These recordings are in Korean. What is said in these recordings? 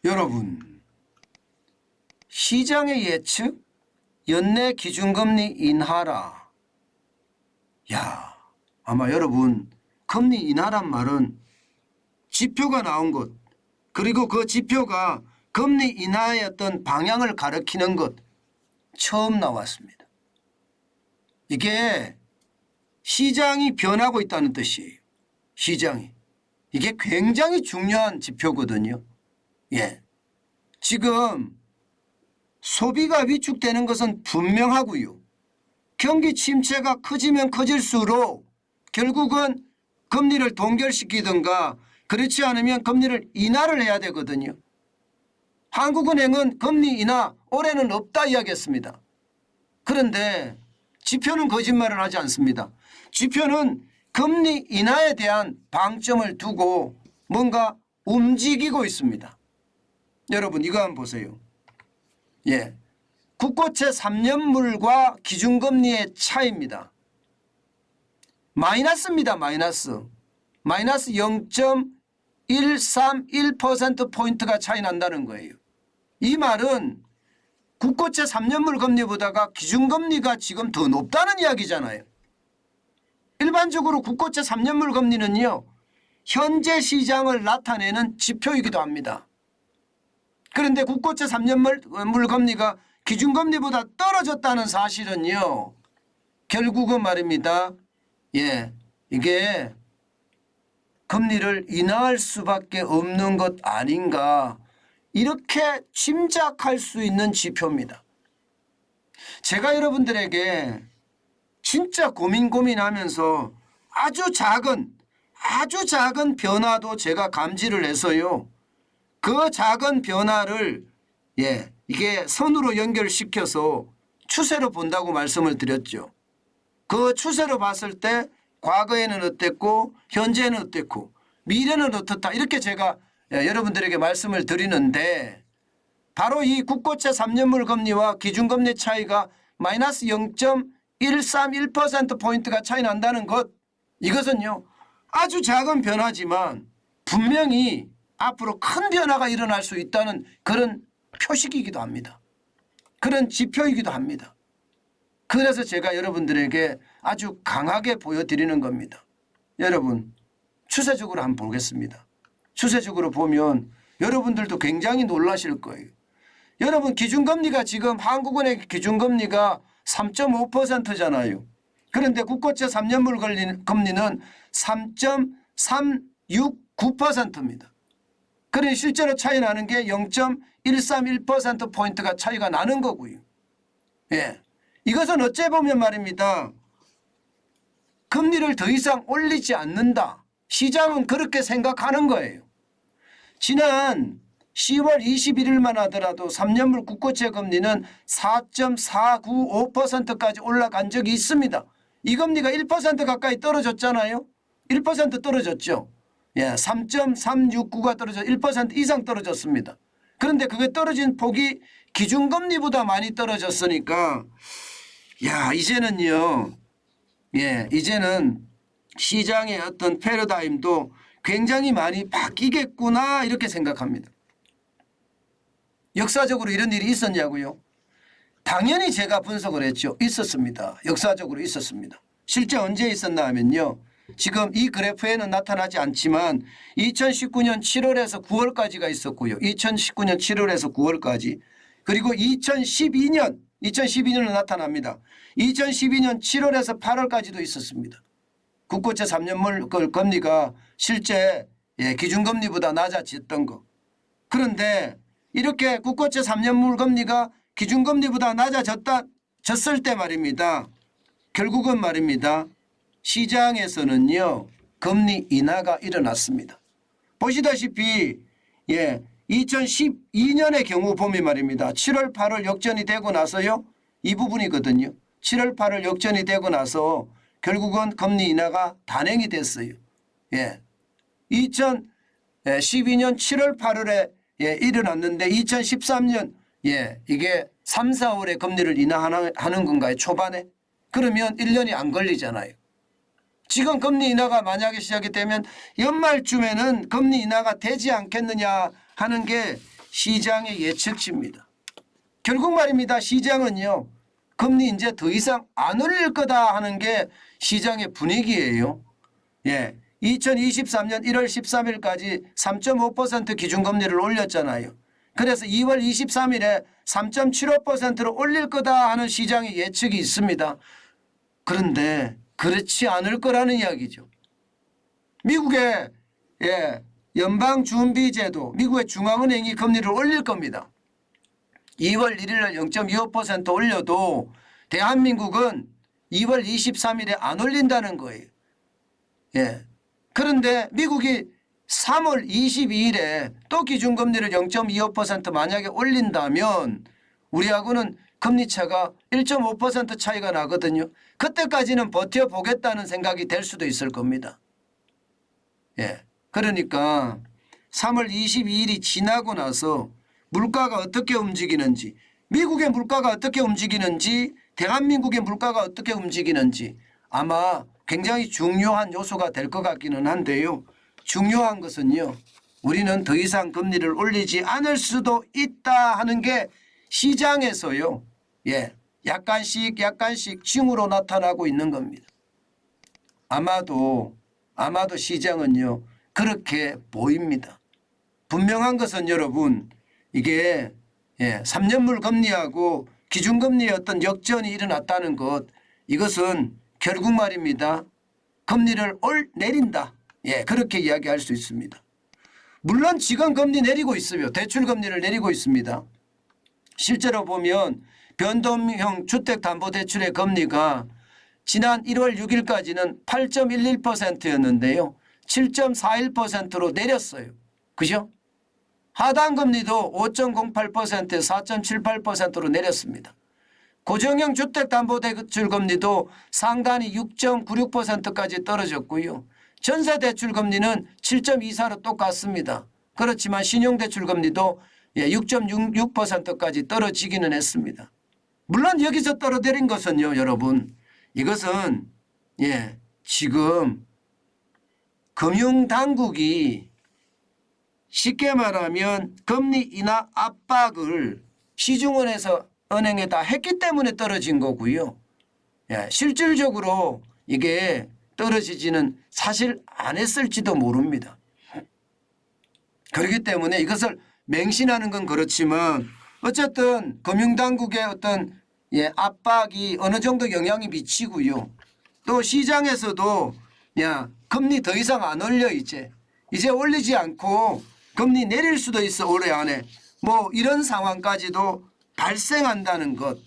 여러분, 시장의 예측? 연내 기준금리 인하라. 야, 아마 여러분 금리 인하란 말은 지표가 나온 것, 그리고 그 지표가 금리 인하의 어떤 방향을 가리키는 것 처음 나왔습니다. 이게 시장이 변하고 있다는 뜻이에요. 시장이. 이게 굉장히 중요한 지표거든요. 예. 지금 소비가 위축되는 것은 분명하고요. 경기 침체가 커지면 커질수록 결국은 금리를 동결시키든가 그렇지 않으면 금리를 인하를 해야 되거든요. 한국은행은 금리 인하 올해는 없다 이야기했습니다. 그런데 지표는 거짓말을 하지 않습니다. 지표는 금리 인하에 대한 방점을 두고 뭔가 움직이고 있습니다. 여러분 이거 한번 보세요. 예, 국고채 3년물과 기준금리의 차이입니다. 마이너스입니다. 마이너스 0.131%포인트가 차이 난다는 거예요. 이 말은 국고채 3년물 금리보다가 기준금리가 지금 더 높다는 이야기잖아요. 일반적으로 국고채 3년물 금리는요, 현재 시장을 나타내는 지표이기도 합니다. 그런데 국고채 3년물 금리가 기준금리보다 떨어졌다는 사실은요, 결국은 말입니다. 예, 이게 금리를 인하할 수밖에 없는 것 아닌가, 이렇게 짐작할 수 있는 지표입니다. 제가 여러분들에게 진짜 고민하면서 아주 작은 변화도 제가 감지를 해서요, 그 작은 변화를 이게 선으로 연결시켜서 추세로 본다고 말씀을 드렸죠. 그 추세로 봤을 때 과거에는 어땠고 현재는 어땠고 미래는 어떻다, 이렇게 제가 여러분들에게 말씀을 드리는데, 바로 이 국고채 3년물 금리와 기준금리 차이가 마이너스 0.131%포인트가 차이 난다는 것, 이것은요 아주 작은 변화지만 분명히 앞으로 큰 변화가 일어날 수 있다는 그런 표식이기도 합니다. 그런 지표이기도 합니다. 그래서 제가 여러분들에게 아주 강하게 보여드리는 겁니다. 여러분 추세적으로 한번 보겠습니다. 추세적으로 보면 여러분들도 굉장히 놀라실 거예요. 여러분 기준금리가 지금 한국은행 기준금리가 3.5%잖아요. 그런데 국고채 3년물 금리는 3.369%입니다. 그러니 실제로 차이 나는 게 0.131%포인트가 차이가 나는 거고요. 예. 이것은 어째 보면 말입니다. 금리를 더 이상 올리지 않는다. 시장은 그렇게 생각하는 거예요. 지난 10월 21일만 하더라도 3년물 국고채 금리는 4.495%까지 올라간 적이 있습니다. 이 금리가 1% 가까이 떨어졌잖아요. 1% 떨어졌죠. 예, 3.369가 떨어져 1% 이상 떨어졌습니다. 그런데 그게 떨어진 폭이 기준금리보다 많이 떨어졌으니까 야, 이제는요. 예, 이제는 시장의 어떤 패러다임도 굉장히 많이 바뀌겠구나, 이렇게 생각합니다. 역사적으로 이런 일이 있었냐고요? 당연히 제가 분석을 했죠. 있었습니다. 역사적으로 있었습니다. 실제 언제 있었나 하면요, 지금 이 그래프에는 나타나지 않지만 2019년 7월에서 9월까지가 있었고요. 2019년 7월에서 9월까지, 그리고 2012년은 나타납니다. 2012년 7월에서 8월까지도 있었습니다. 국고채 3년물 금리가 실제 기준금리보다 낮아졌던 거. 그런데 이렇게 국고채 3년물 금리가 기준금리보다 낮아졌을 때 말입니다. 결국은 말입니다. 시장에서는요, 금리 인하가 일어났습니다. 보시다시피 2012년의 경우 보면 말입니다. 7월 8월 역전이 되고 나서요, 이 부분이거든요. 7월 8월 역전이 되고 나서 결국은 금리 인하가 단행이 됐어요. 2012년 7월 8월에 일어났는데 2013년 이게 3, 4월에 금리를 인하하는 건가요? 초반에? 그러면 1년이 안 걸리잖아요. 지금 금리 인하가 만약에 시작이 되면 연말쯤에는 금리 인하가 되지 않겠느냐 하는 게 시장의 예측치입니다. 결국 말입니다. 시장은요. 금리 이제 더 이상 안 올릴 거다 하는 게 시장의 분위기예요. 예. 2023년 1월 13일까지 3.5% 기준금리를 올렸잖아요. 그래서 2월 23일에 3.75%로 올릴 거다 하는 시장의 예측이 있습니다. 그런데 그렇지 않을 거라는 이야기죠. 미국의 연방준비제도, 미국의 중앙은행이 금리를 올릴 겁니다. 2월 1일 날 0.25% 올려도 대한민국은 2월 23일에 안 올린다는 거예요. 예. 그런데 미국이 3월 22일에 또 기준금리를 0.25% 만약에 올린다면 우리하고는 금리차가 1.5% 차이가 나거든요. 그때까지는 버텨보겠다는 생각이 될 수도 있을 겁니다. 예. 그러니까 3월 22일이 지나고 나서 물가가 어떻게 움직이는지, 미국의 물가가 어떻게 움직이는지, 대한민국의 물가가 어떻게 움직이는지 아마 굉장히 중요한 요소가 될 것 같기는 한데요. 중요한 것은요. 우리는 더 이상 금리를 올리지 않을 수도 있다 하는 게 시장에서요. 예, 약간씩 징후로 나타나고 있는 겁니다. 아마도 시장은요. 그렇게 보입니다. 분명한 것은 여러분 이게 3년물 금리하고 기준금리의 어떤 역전이 일어났다는 것, 이것은 결국 말입니다. 금리를 내린다. 예, 그렇게 이야기할 수 있습니다. 물론 지금 금리 내리고 있어요. 대출금리를 내리고 있습니다. 실제로 보면 변동형 주택담보대출의 금리가 지난 1월 6일까지는 8.11%였는데요. 7.41%로 내렸어요. 그죠? 하단금리도 5.08%에서 4.78%로 내렸습니다. 고정형 주택담보대출 금리도 상단이 6.96%까지 떨어졌고요. 전세대출 금리는 7.24로 똑같습니다. 그렇지만 신용대출 금리도 6.66%까지 떨어지기는 했습니다. 물론 여기서 떨어뜨린 것은요. 여러분 이것은 지금 금융당국이 쉽게 말하면 금리 인하 압박을 시중은행에다 했기 때문에 떨어진 거고요. 실질적으로 이게 떨어지지는 사실 안 했을지도 모릅니다. 그렇기 때문에 이것을 맹신하는 건 그렇지만 어쨌든 금융당국의 어떤 압박이 어느 정도 영향이 미치고요. 또 시장에서도 금리 더 이상 안 올려 이제 올리지 않고 금리 내릴 수도 있어 올해 안에 뭐 이런 상황까지도 발생한다는 것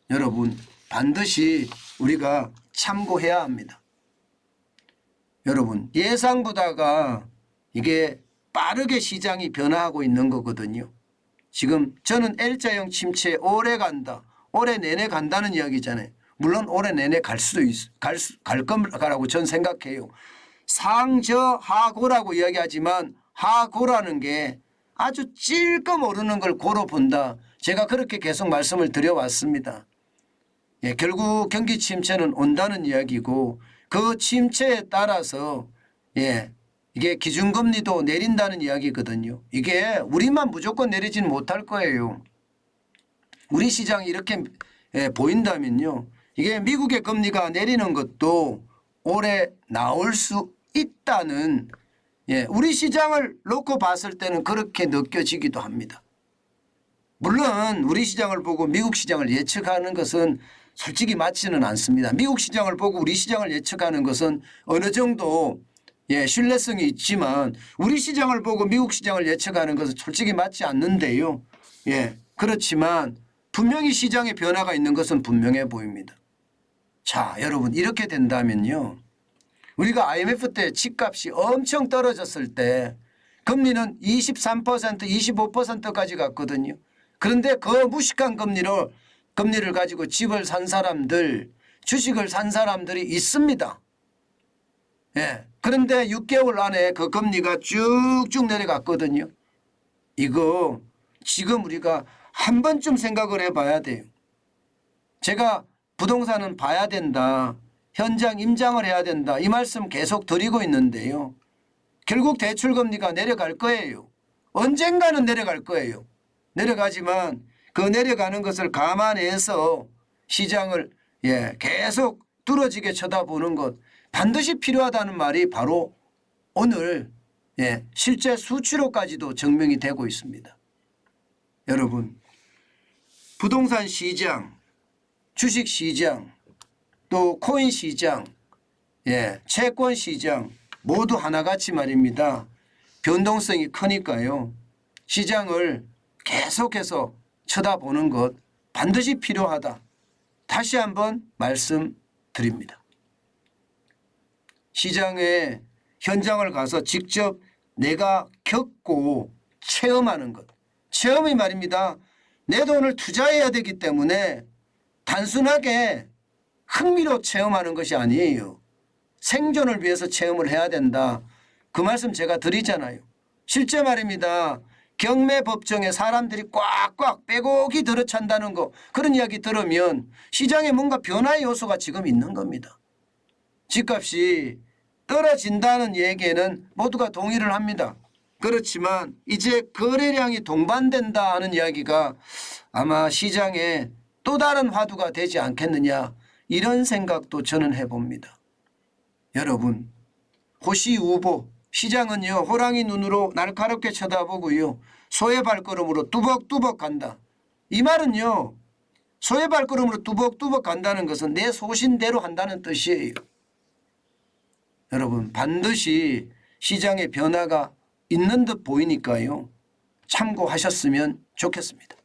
여러분 반드시 우리가 참고해야 합니다. 여러분 예상보다가 이게 빠르게 시장이 변화하고 있는 거거든요. 지금 저는 L자형 침체 오래 간다. 올해 내내 간다는 이야기잖아요. 물론 올해 내내 갈 수도 갈 거라고 전 생각해요. 상저하고라고 이야기하지만 하고라는 게 아주 찔끔 오르는 걸 고로 본다. 제가 그렇게 계속 말씀을 드려왔습니다. 결국 경기 침체는 온다는 이야기고 그 침체에 따라서 이게 기준금리도 내린다는 이야기거든요. 이게 우리만 무조건 내리지는 못할 거예요. 우리 시장이 이렇게 보인다면요. 이게 미국의 금리가 내리는 것도 올해 나올 수 있다는 우리 시장을 놓고 봤을 때는 그렇게 느껴지기도 합니다. 물론 우리 시장을 보고 미국 시장을 예측하는 것은 솔직히 맞지는 않습니다. 미국 시장을 보고 우리 시장을 예측하는 것은 어느 정도 신뢰성이 있지만 우리 시장을 보고 미국 시장을 예측하는 것은 솔직히 맞지 않는데요. 그렇지만 분명히 시장에 변화가 있는 것은 분명해 보입니다. 자, 여러분 이렇게 된다면요. 우리가 IMF 때 집값이 엄청 떨어졌을 때 금리는 23%, 25%까지 갔거든요. 그런데 그 무식한 금리를 가지고 집을 산 사람들, 주식을 산 사람들이 있습니다. 그런데 6개월 안에 그 금리가 쭉쭉 내려갔거든요. 이거 지금 우리가 한 번쯤 생각을 해봐야 돼요. 제가 부동산은 봐야 된다. 현장 임장을 해야 된다. 이 말씀 계속 드리고 있는데요. 결국 대출금리가 내려갈 거예요. 언젠가는 내려갈 거예요. 내려가지만 그 내려가는 것을 감안해서 시장을 계속 뚫어지게 쳐다보는 것 반드시 필요하다는 말이 바로 오늘 실제 수치로까지도 증명이 되고 있습니다. 여러분, 부동산 시장, 주식 시장, 또 코인 시장, 채권 시장 모두 하나같이 말입니다. 변동성이 크니까요. 시장을 계속해서 쳐다보는 것 반드시 필요하다. 다시 한번 말씀드립니다. 시장의 현장을 가서 직접 내가 겪고 체험하는 것. 체험이 말입니다. 내 돈을 투자해야 되기 때문에 단순하게 흥미로 체험하는 것이 아니에요. 생존을 위해서 체험을 해야 된다. 그 말씀 제가 드리잖아요. 실제 말입니다. 경매법정에 사람들이 꽉꽉 빼곡이 들어찬다는 거 그런 이야기 들으면 시장에 뭔가 변화의 요소가 지금 있는 겁니다. 집값이 떨어진다는 얘기에는 모두가 동의를 합니다. 그렇지만 이제 거래량이 동반된다 하는 이야기가 아마 시장에 또 다른 화두가 되지 않겠느냐 이런 생각도 저는 해봅니다. 여러분, 호시우보 시장은요 호랑이 눈으로 날카롭게 쳐다보고요 소의 발걸음으로 뚜벅뚜벅 간다. 이 말은요 소의 발걸음으로 뚜벅뚜벅 간다는 것은 내 소신대로 한다는 뜻이에요. 여러분 반드시 시장의 변화가 있는 듯 보이니까요 참고하셨으면 좋겠습니다.